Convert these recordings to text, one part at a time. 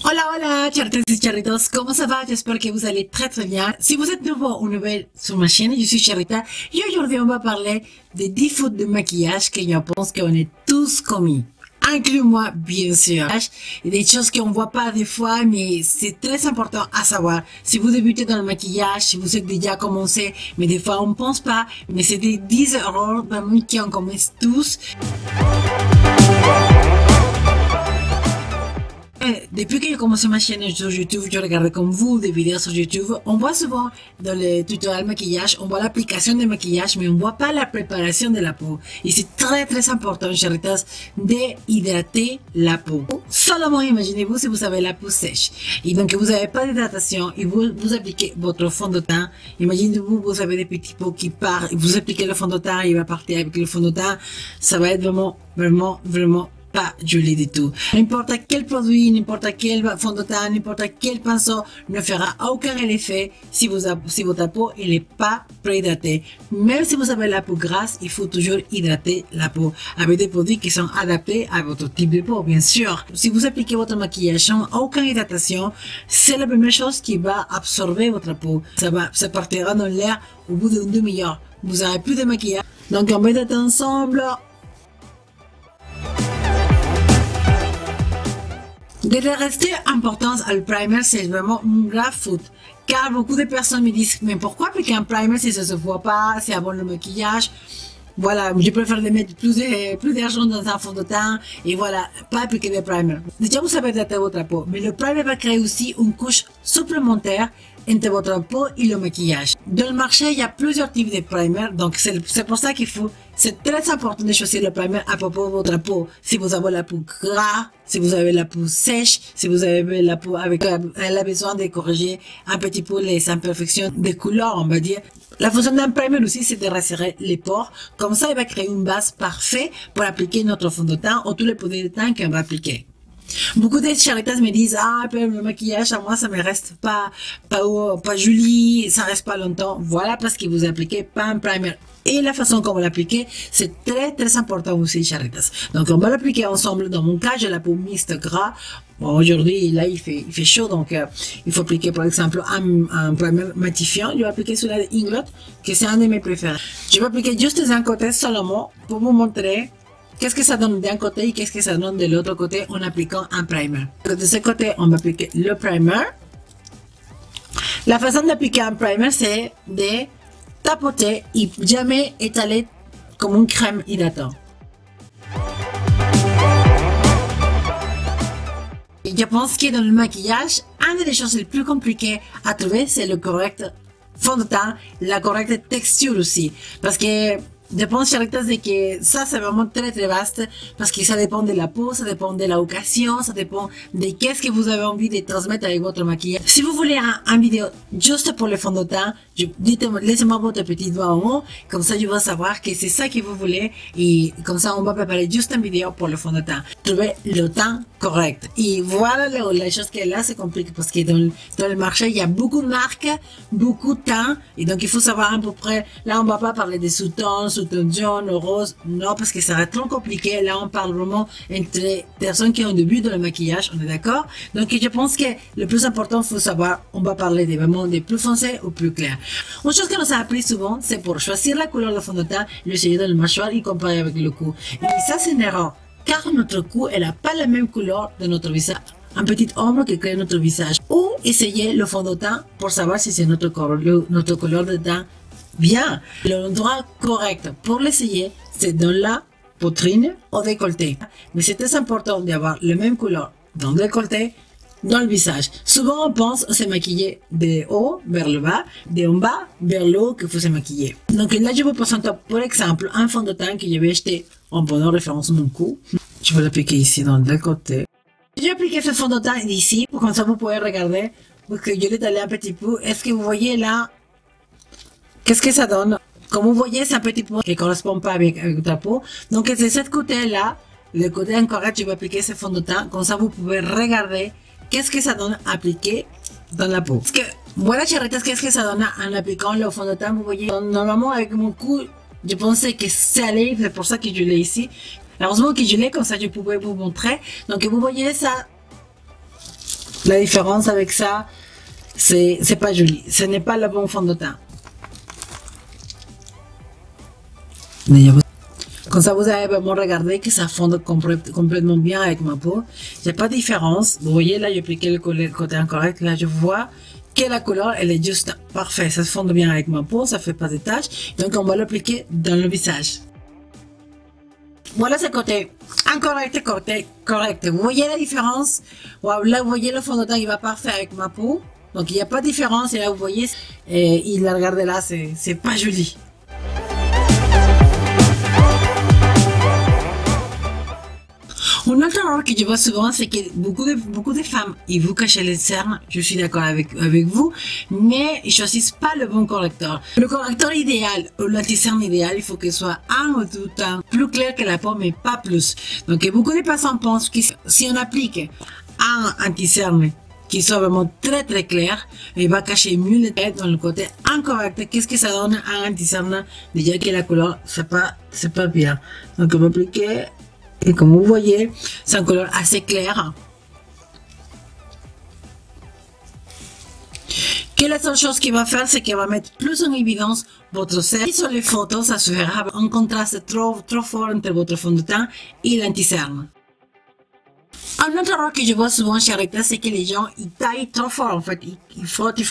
Hola, hola, charritas y charritos, ¿cómo ça va? J'espère que vous allez très très bien. Si vous êtes nouveau ou nouvelle sur ma chaîne, je suis Charita et aujourd'hui on va parler des 10 fautes de maquillage que je pense qu'on est tous commis. Inclus-moi, bien sûr. Il y a des choses qu'on voit pas des fois, mais c'est très important à savoir. Si vous débutez dans le maquillage, si vous êtes déjà commencé, mais des fois on ne pense pas, mais c'est des 10 erreurs vraiment qu'on commet tous. Depuis que j'ai commencé ma chaîne sur YouTube, je regarde comme vous des vidéos sur YouTube. On voit souvent dans les tutoriels maquillage, on voit l'application de maquillage, mais on voit pas la préparation de la peau. Et c'est très important, chéritas, d'hydrater la peau. Seulement imaginez-vous si vous avez la peau sèche. Et donc vous n'avez pas d'hydratation et vous appliquez votre fond de teint. Imaginez-vous, vous avez des petits peaux qui partent, vous appliquez le fond de teint, il va partir avec le fond de teint. Ça va être vraiment pas joli du tout. N'importe quel produit, n'importe quel fond de teint, n'importe quel pinceau ne fera aucun effet si votre peau n'est pas préhydratée. Même si vous avez la peau grasse, il faut toujours hydrater la peau avec des produits qui sont adaptés à votre type de peau, bien sûr. Si vous appliquez votre maquillage sans aucune hydratation, c'est la première chose qui va absorber votre peau. Ça partira dans l'air au bout d'une demi-heure. Vous n'aurez plus de maquillage. Donc on va être ensemble. De rester importance à le primer, c'est vraiment une grave faute. Car beaucoup de personnes me disent, mais pourquoi appliquer un primer si ça se voit pas, c'est avant le maquillage? Voilà, je préfère de mettre plus d'argent dans un fond de teint et voilà, pas appliquer de primer. Déjà, vous savez hydrater votre peau, mais le primer va créer aussi une couche supplémentaire entre votre peau et le maquillage. Dans le marché, il y a plusieurs types de primer, donc c'est pour ça c'est très important de choisir le primer à propos de votre peau. Si vous avez la peau grasse, si vous avez la peau sèche, si vous avez la peau elle a besoin de corriger un petit peu les imperfections de couleur, on va dire. La fonction d'un primer aussi, c'est de resserrer les pores. Comme ça, il va créer une base parfaite pour appliquer notre fond de teint ou tous les produits de teint qu'on va appliquer. Beaucoup de charitas me disent, ah, le maquillage, à moi, ça me reste pas joli, ça reste pas longtemps. Voilà, parce que vous appliquez pas un primer. Et la façon qu'on va l'appliquer, c'est très important aussi, charitas. Donc, on va l'appliquer ensemble. Dans mon cas, j'ai la peau mixte gras. Bon, aujourd'hui, là, il fait chaud, donc, il faut appliquer, par exemple, un primer matifiant. Je vais appliquer celui-là de Inglot, que c'est un de mes préférés. Je vais appliquer juste d'un côté seulement pour vous montrer qu'est-ce que ça donne d'un côté et qu'est-ce que ça donne de l'autre côté en appliquant un primer. De ce côté, on va appliquer le primer. La façon d'appliquer un primer, c'est de tapoter et jamais étaler comme une crème hydratante. Et je pense que dans le maquillage, une des choses les plus compliquées à trouver, c'est le correct fond de teint, la correcte texture aussi. Parce que je pense, charitas, de que ça, c'est vraiment très vaste, parce que ça dépend de la peau, ça dépend de l'occasion, ça dépend de qu'est-ce que vous avez envie de transmettre avec votre maquillage. Si vous voulez un vidéo juste pour le fond de teint, laissez-moi votre petit doigt en haut, comme ça je vais savoir que c'est ça que vous voulez, et comme ça on va préparer juste une vidéo pour le fond de teint. Trouver le teint correct. Et voilà la chose que là c'est compliqué, parce que dans le marché, il y a beaucoup de marques, beaucoup de teints, et donc il faut savoir à peu près, là on va pas parler des sous-tons, sous-ton jaune, rose, non, parce que ça va être trop compliqué. Là, on parle vraiment entre personnes qui ont le début de le maquillage, on est d'accord? Donc, je pense que le plus important, il faut savoir, on va parler vraiment des plus foncés ou plus clairs. Une chose que nous a appris souvent, c'est pour choisir la couleur de fond de teint, l'essayer dans le mâchoire et comparer avec le cou. Et ça, c'est une erreur, car notre cou, elle n'a pas la même couleur de notre visage. Un petit ombre qui crée notre visage. Ou essayer le fond de teint pour savoir si c'est notre couleur de teint. Bien, l'endroit correct pour l'essayer, c'est dans la poitrine au décolleté. Mais c'est très important d'avoir la même couleur dans le décolleté, dans le visage. Souvent, on pense se maquiller de haut vers le bas, de en bas vers le haut qu'il faut se maquiller. Donc là, je vous présente, par exemple, un fond de teint que je vais acheter en prenant référence mon cou. Je vais l'appliquer ici dans le décolleté. J'ai appliqué ce fond de teint ici, comme ça vous pouvez regarder, parce que je l'ai étalé un petit peu. Est-ce que vous voyez là? Qu'est-ce que ça donne? Comme vous voyez, c'est un petit peu qui ne correspond pas avec ta peau. Donc, c'est ce côté-là, le côté incorrect, je vais appliquer ce fond de teint. Comme ça, vous pouvez regarder qu'est-ce que ça donne appliqué dans la peau. Parce que, voilà, chéritas, qu'est-ce que ça donne en appliquant le fond de teint? Vous voyez, normalement, avec mon cou, je pensais que ça allait, c'est pour ça que je l'ai ici. Heureusement que je l'ai, comme ça, je pouvais vous montrer. Donc, vous voyez ça, La différence avec ça, c'est pas joli. Ce n'est pas le bon fond de teint. Comme ça, vous avez vraiment regardé que ça fonde complètement bien avec ma peau. Il n'y a pas de différence. Vous voyez, là, j'ai appliqué le côté incorrect. Là, je vois que la couleur, elle est juste parfaite. Ça se fonde bien avec ma peau, ça fait pas de taches. Donc, on va l'appliquer dans le visage. Voilà ce côté incorrect et côté correct. Vous voyez la différence? Là, vous voyez le fond de teint, il va parfait avec ma peau. Donc, il n'y a pas de différence. Et là, vous voyez, regardez là, c'est pas joli. Un autre erreur que je vois souvent, c'est que beaucoup de femmes, ils vous cachent les cernes, je suis d'accord avec vous, mais ils choisissent pas le bon correcteur. Le correcteur idéal, ou l'anti-cerne idéal, il faut qu'il soit un ou tout un plus clair que la peau, mais pas plus. Donc, beaucoup de personnes pensent que si on applique un anti-cerne qui soit vraiment très très clair, il va cacher mieux les têtes dans le côté incorrect. Qu'est-ce que ça donne à un anti-cerne? Déjà que la couleur, c'est pas bien. Donc, on va appliquer. Et comme vous voyez, c'est une couleur assez claire. Que la seule chose qu'il va faire, c'est qu'il va mettre plus en évidence votre cerne. Et sur les photos, ça se verra un contraste trop fort entre votre fond de teint et l'anti-cerne. Un autre erreur que je vois souvent chez Rita, c'est que les gens, ils taillent trop fort, en fait. Ils frottent.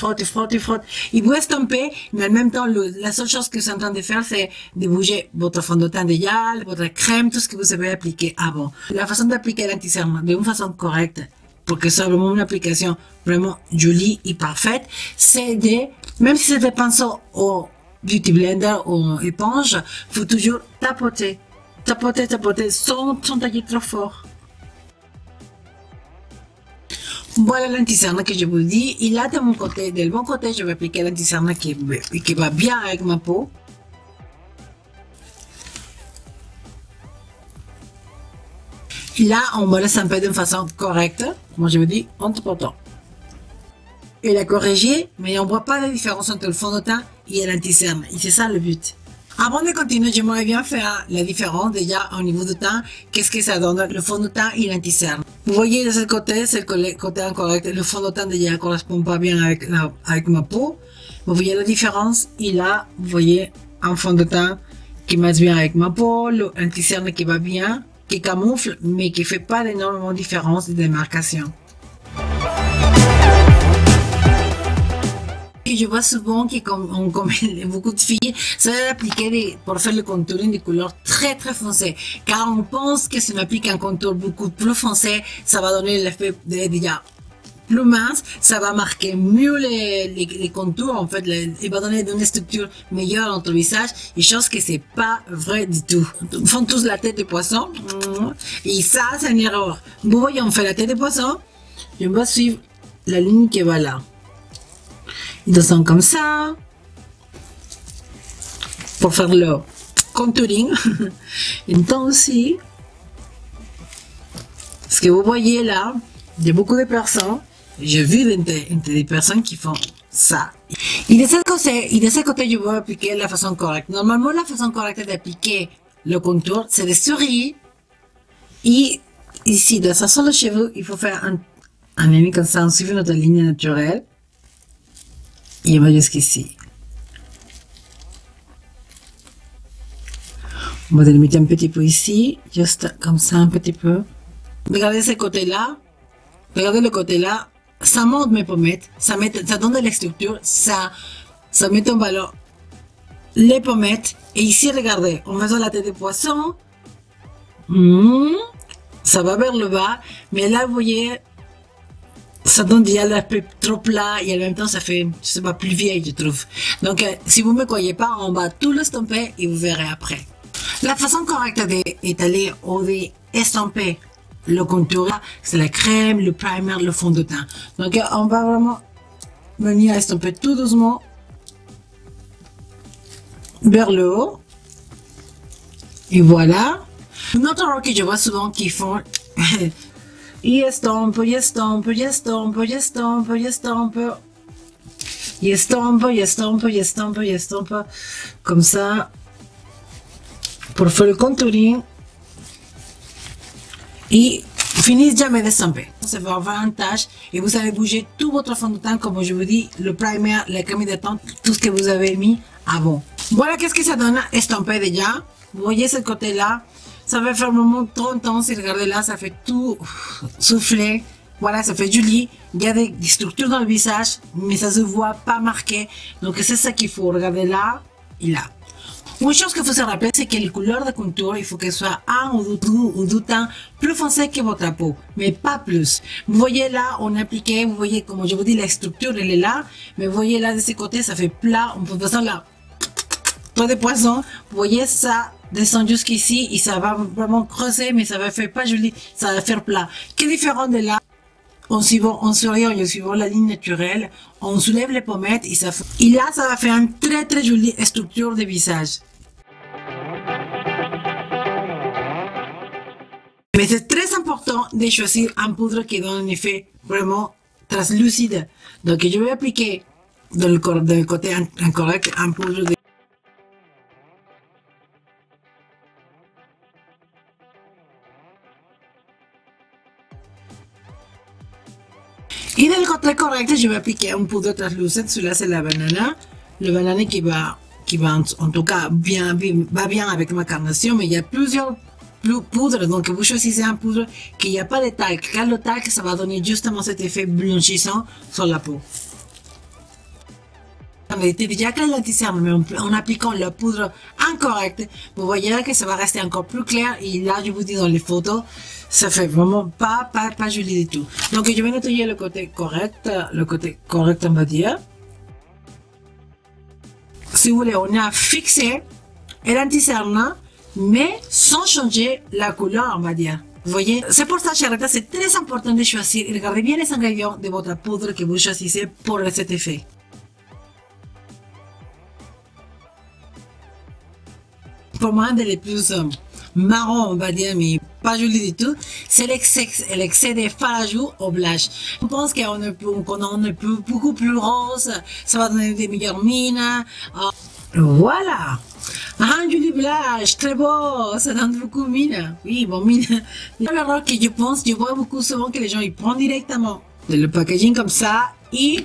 Ils vont estomper, mais en même temps, la seule chose que vous êtes en train de faire, c'est de bouger votre fond de teint idéal, votre crème, tout ce que vous avez appliqué avant. La façon d'appliquer l'anti-cerne d'une façon correcte, pour que ce soit vraiment une application vraiment jolie et parfaite, c'est même si c'est des pinceaux au Beauty Blender ou en éponge, faut toujours tapoter, sans tailler trop fort. Voilà l'anti-cerne que je vous dis. Et là, de mon côté, del bon côté, je vais appliquer l'anti-cerne qui va bien avec ma peau. Et là, on va l'estamper d'une façon correcte. Moi, je vous dis, en tapotant. Et la corriger, mais on ne voit pas la différence entre le fond de teint et l'anti-cerne. Et c'est ça le but. Avant de continuer, j'aimerais bien faire la différence déjà au niveau du teint. Qu'est-ce que ça donne le fond de teint et l'anti-cerne? Vous voyez de ce côté, c'est le côté incorrect. Le fond de teint déjà ne correspond pas bien avec ma peau. Vous voyez la différence? Et là, vous voyez un fond de teint qui matche bien avec ma peau, l'anti-cerne qui va bien, qui camoufle, mais qui ne fait pas d'énormément de différence de démarcation. Et je vois souvent que comme beaucoup de filles, ça va appliquer pour faire le contouring des couleurs très très foncées. Car on pense que si on applique un contour beaucoup plus foncé, ça va donner l'effet déjà plus mince, ça va marquer mieux les contours, en fait, il va donner une structure meilleure dans ton visage, et chose que c'est pas vrai du tout. Ils font tous la tête de poisson, et ça c'est une erreur. Vous voyez, on fait la tête de poisson, et on va suivre la ligne qui va là. Ils descendent comme ça, pour faire le contouring. Et temps aussi, ce que vous voyez là, il y a beaucoup de personnes, j'ai vu des personnes qui font ça. Et de ce côté, je vais appliquer la façon correcte. Normalement, la façon correcte d'appliquer le contour, c'est de sourire. Et ici, dans sa sur le cheveu, il faut faire un ligne comme ça, on suit notre ligne naturelle. Et on va jusqu'ici. On va délimiter un petit peu ici, juste comme ça un petit peu. Regardez ce côté-là. Regardez le côté-là. Ça monte mes pommettes. Ça donne de la structure. Ça met en valeur les pommettes. Et ici, regardez, on fait la tête de poisson. Ça va vers le bas. Mais là, vous voyez, ça donne déjà l'aspect trop plat et en même temps ça fait, je sais pas, plus vieille je trouve. Donc si vous ne me croyez pas, on va tout l'estomper et vous verrez après. La façon correcte d'étaler ou d'estomper le contour, c'est la crème, le primer, le fond de teint. Donc on va vraiment venir estomper tout doucement vers le haut. Et voilà. Une autre erreur que je vois souvent qui font y estompe, comme ça, pour faire le contouring. Et finissez jamais d'estomper. Ça va avoir une tâche et vous allez bouger tout votre fond de teint, comme je vous dis, le primer, la crème hydratante, tout ce que vous avez mis avant. Voilà, qu'est-ce que ça donne à estomper déjà. Vous voyez ce côté-là, ça va faire vraiment trop intense et regardez là, ça fait tout souffler. Voilà, ça fait joli. Il y a des structures dans le visage, mais ça se voit pas marqué. Donc c'est ça qu'il faut. Regardez là et là. Une chose qu'il faut se rappeler, c'est que les couleurs de contour, il faut qu'elles soient un ou deux teints plus foncés que votre peau, mais pas plus. Vous voyez là, on a appliqué, vous voyez, comme je vous dis, la structure, elle est là, mais vous voyez là, de ce côté, ça fait plat, on peut faire là, trop de poisson. Vous voyez, ça descend jusqu'ici, et ça va vraiment creuser, mais ça va faire pas joli, ça va faire plat. Qui est différent de là? En souriant et en suivant la ligne naturelle, on soulève les pommettes et là, ça va faire une très très jolie structure de visage. Mais c'est très important de choisir un poudre qui donne un effet vraiment translucide. Donc je vais appliquer dans le côté incorrect un poudre de et dans le côté correct, je vais appliquer un poudre translucide. Celui-là, c'est la banane. Le banane qui va en tout cas va bien avec ma carnation, mais il y a plusieurs poudres, donc vous choisissez un poudre qui n'y a pas de talc, car le talc, ça va donner justement cet effet blanchissant sur la peau. On était déjà avec l'anti-cerne, mais en appliquant la poudre incorrecte, vous voyez que ça va rester encore plus clair, et là, je vous dis dans les photos, ça fait vraiment pas joli du tout. Donc, je vais nettoyer le côté correct, on va dire. Si vous voulez, on a fixé l'anti-cerne, mais sans changer la couleur, on va dire. Vous voyez, c'est pour ça, chers, c'est très important de choisir et regardez bien les ingrédients de votre poudre que vous choisissez pour cet effet. Pour moi, un des plus marrons, on va dire, mais pas joli du tout, c'est l'excès de fard à joues au blush. Je pense qu'on est beaucoup plus rose, ça va donner des meilleures mines. Voilà, un joli blush, très beau, ça donne beaucoup de mine. Oui, bon, mine. Alors que je vois beaucoup souvent que les gens ils prennent directement le packaging comme ça et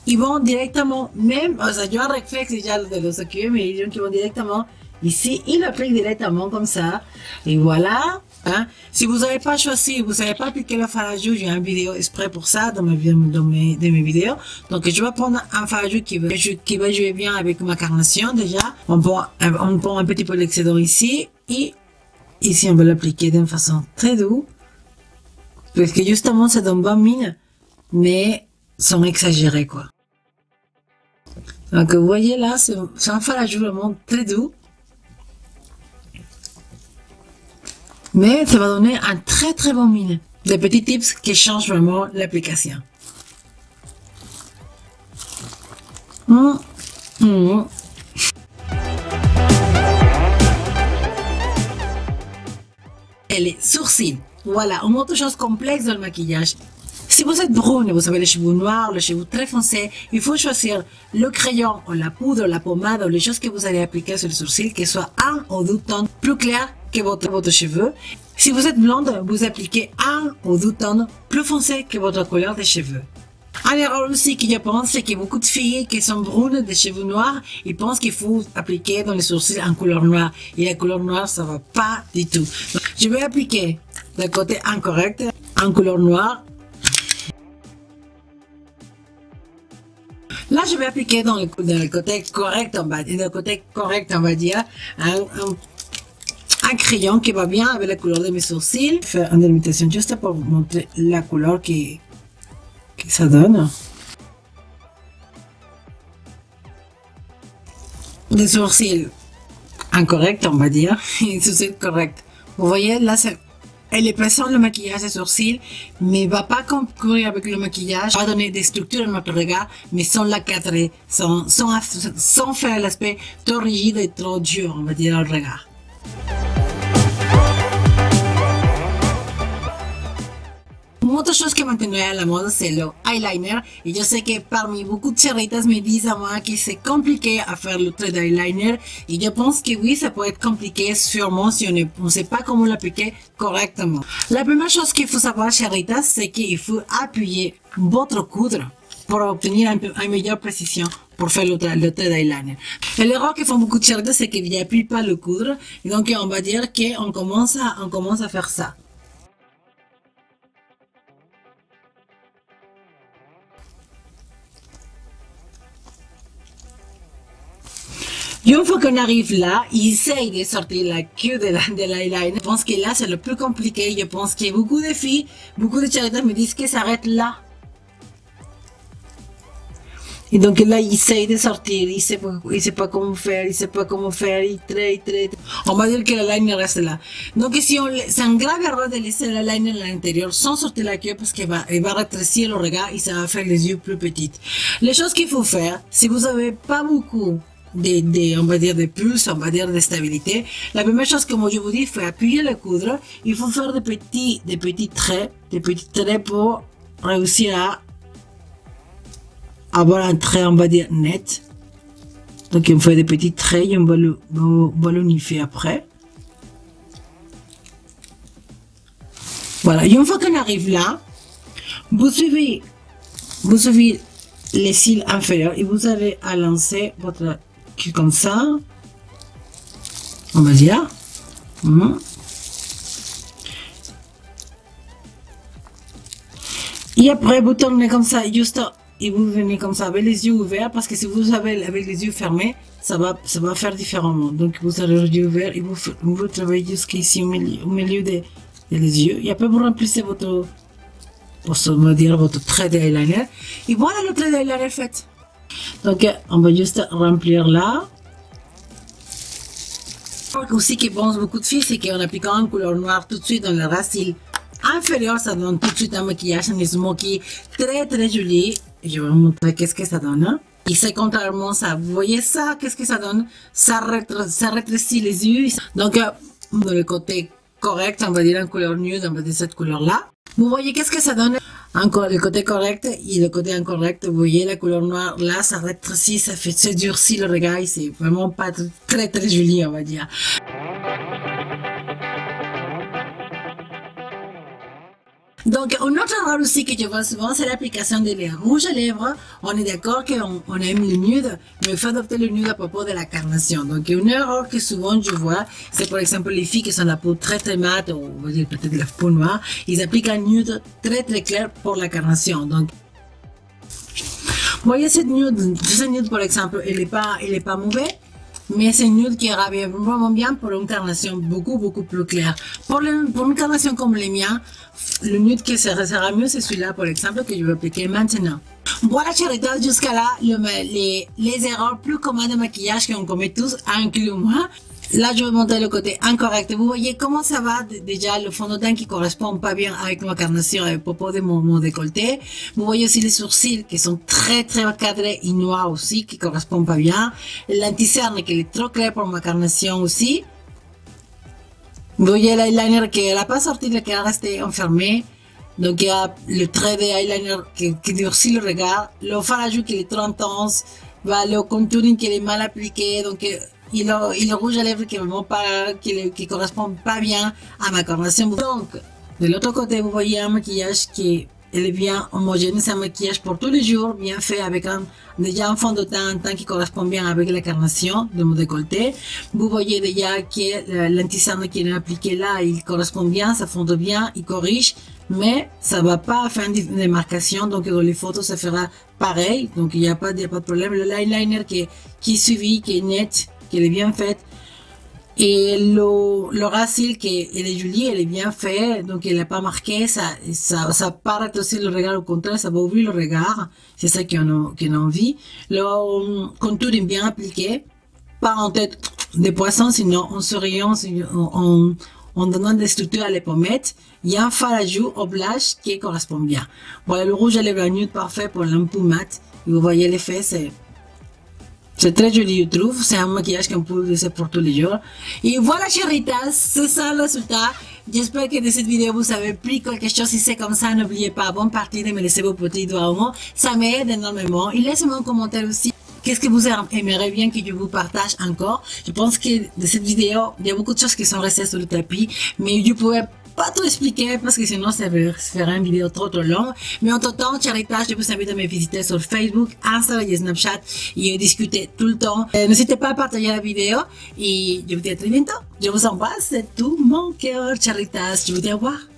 ils vont directement, même, ça j'ai un réflexe déjà de le s'occuper, mais les gens qui vont directement ici, ils l'appliquent directement comme ça. Et voilà. Hein? Si vous n'avez pas choisi, vous n'avez pas appliqué le fard à joues, j'ai une vidéo exprès pour ça dans mes vidéos. Donc je vais prendre un fard à joues qui va jouer bien avec ma carnation déjà. On prend un petit peu d'excédent ici et ici on va l'appliquer d'une façon très douce. Parce que justement ça donne bonne mine, mais sans exagérer quoi. Donc vous voyez là, c'est un fard à joues vraiment très doux. Mais ça va donner un très très bon mine. Des petits tips qui changent vraiment l'application. Et les sourcils. Voilà, une autre chose complexe dans le maquillage. Si vous êtes brune, vous avez les cheveux noirs, les cheveux très foncés, il faut choisir le crayon, ou la poudre, la pommade, ou les choses que vous allez appliquer sur les sourcils, qui soient un ou deux tons plus clairs que votre cheveux. Si vous êtes blonde, vous appliquez un ou deux tons plus foncés que votre couleur des cheveux. Un erreur aussi que je pense, c'est que beaucoup de filles qui sont brunes, des cheveux noirs, ils pensent qu'il faut appliquer dans les sourcils en couleur noire. Et la couleur noire, ça va pas du tout. Donc, je vais appliquer le côté incorrect en couleur noire. Là, je vais appliquer dans le côté correct, on va dire, un crayon qui va bien avec la couleur de mes sourcils. Faire une délimitation juste pour vous montrer la couleur que ça donne. Des sourcils incorrects, on va dire, et des sourcils corrects. Vous voyez, là, elle est présente le maquillage des sourcils, mais va pas concourir avec le maquillage, va donner des structures à notre regard, mais sans la cadrer, sans faire l'aspect trop rigide et trop dur, on va dire, au regard. autre chose que maintenant est à la mode, c'est le eyeliner. Et je sais que parmi beaucoup de charitas me disent à moi que c'est compliqué à faire le trait d'eyeliner. Et je pense que oui, ça peut être compliqué sûrement si on ne sait pas comment l'appliquer correctement. La première chose qu'il faut savoir, charitas, c'est qu'il faut appuyer votre coudre pour obtenir une meilleure précision pour faire le trait d'eyeliner. Et l'erreur que font beaucoup de charitas, c'est qu'ils n'appuient pas le coudre. Et donc, on va dire qu'on commence à faire ça. Et une fois qu'on arrive là, il essaye de sortir la queue de l'eyeliner. Je pense que là, c'est le plus compliqué. Je pense que beaucoup de filles, beaucoup de charitas me disent que ça s'arrête là. Et donc là, il essaye de sortir, il sait pas comment faire, il traite. On va dire que le liner reste là. Donc si c'est un grave erreur de laisser le liner à l'intérieur sans sortir la queue parce qu'il va rétrécir le regard et ça va faire les yeux plus petites. Les choses qu'il faut faire, si vous avez pas beaucoup on va dire de pulse, on va dire de stabilité, la première chose que moi je vous dis, il faut appuyer le coudre, il faut faire des petits traits pour réussir à avoir un trait, on va dire, net. Donc, on fait des petits traits et on va l'unifier après. Voilà. Et une fois qu'on arrive là, vous suivez les cils inférieurs et vous avez à lancer votre queue comme ça. On va dire. Et après, vous tournez comme ça, juste. Et vous venez comme ça avec les yeux ouverts parce que si vous avez avec les yeux fermés, ça va faire différemment. Donc vous avez les yeux ouverts et vous travaillez jusqu'ici au milieu des yeux. Et après vous remplissez votre trait d'eyeliner. Et voilà le trait d'eyeliner fait. Donc on va juste remplir là. Aussi qui pense beaucoup de filles, c'est qu'en appliquant une couleur noire tout de suite dans le racine inférieur, ça donne tout de suite un maquillage, un smoky très joli. Je vais vous montrer qu'est-ce que ça donne. Et c'est contrairement ça. Vous voyez ça, qu'est-ce que ça donne? Ça rétrécit les yeux. Donc, dans le côté correct, on va dire en couleur nude, on va dire cette couleur-là. Vous voyez qu'est-ce que ça donne? Encore le côté correct et le côté incorrect. Vous voyez la couleur noire, là, ça rétrécit, ça durcit le regard. C'est vraiment pas très joli, on va dire. Donc, une autre erreur aussi que je vois souvent, c'est l'application des rouges à lèvres. On est d'accord qu'on aime le nude, mais il faut adopter le nude à propos de la carnation. Donc, une erreur que souvent je vois, c'est par exemple les filles qui ont la peau très mate, ou on va dire peut-être la peau noire, ils appliquent un nude très clair pour la carnation. Donc, vous voyez cette nude par exemple, il est pas mauvais. Mais c'est une nude qui ira vraiment bien pour une carnation beaucoup plus claire. Pour une carnation comme les miens, le nude qui sera mieux, c'est celui-là, par exemple, que je vais appliquer maintenant. Voilà, charitas, jusqu'à là, les erreurs plus communes de maquillage qu'on commet tous, inclus moi. Là, je vais montrer le côté incorrect. Vous voyez comment ça va déjà le fond de teint qui correspond pas bien avec ma carnation à propos de mon décolleté. Vous voyez aussi les sourcils qui sont très cadrés et noirs aussi, qui correspondent pas bien. L'anticerne qui est trop clair pour ma carnation aussi. Vous voyez l'eyeliner qui n'a pas sorti, qui est resté enfermé. Donc il y a le trait d'eyeliner qui durcit le regard. Le fard à joues qui est trop intense. Le contouring qui est mal appliqué. Donc il le rouge à lèvres qui vraiment pas, qui correspond pas bien à ma carnation. Donc, de l'autre côté, vous voyez un maquillage qui est bien homogène. C'est un maquillage pour tous les jours, bien fait avec déjà un fond de teint, un teint qui correspond bien avec la carnation de mon décolleté. Vous voyez déjà que l'anticerne qui est appliqué là, il correspond bien, ça fonde bien, il corrige. Mais ça va pas faire une démarcation, donc dans les photos ça fera pareil, donc il n'y a pas de problème. Le eyeliner qui est suivi, qui est net, qui est bien fait, et le racine qui est joli, elle est bien fait, donc elle n'est pas marqué, ça paraît aussi le regard, au contraire, ça va ouvrir le regard, c'est ça qu'on a envie. Le contour est bien appliqué, pas en tête de poisson, sinon en souriant, en donnant des structures à les pommettes. Il y a un fard à joues au blush qui correspond bien. Voilà, le rouge à lèvres nude parfait pour l'empoux mat. Et vous voyez l'effet, C'est très joli, je trouve. C'est un maquillage qu'on peut laisser pour tous les jours. Et voilà, chéritas, c'est ça le résultat. J'espère que de cette vidéo vous avez pris quelque chose. Si c'est comme ça, n'oubliez pas, bonne partie de me laisser vos petits doigts au moins. Ça m'aide énormément. Et laissez-moi un commentaire aussi. Qu'est-ce que vous aimeriez bien que je vous partage encore? Je pense que de cette vidéo, il y a beaucoup de choses qui sont restées sur le tapis, mais je pouvais pas tout expliquer parce que sinon ça ferait une vidéo trop longue. Mais en tout temps, chéritas, je vous invite à me visiter sur Facebook, Instagram et Snapchat et discuter tout le temps. N'hésitez pas à partager la vidéo et je vous dis à très bientôt. Je vous embrasse de tout mon cœur, chéritas. Je vous dis au revoir.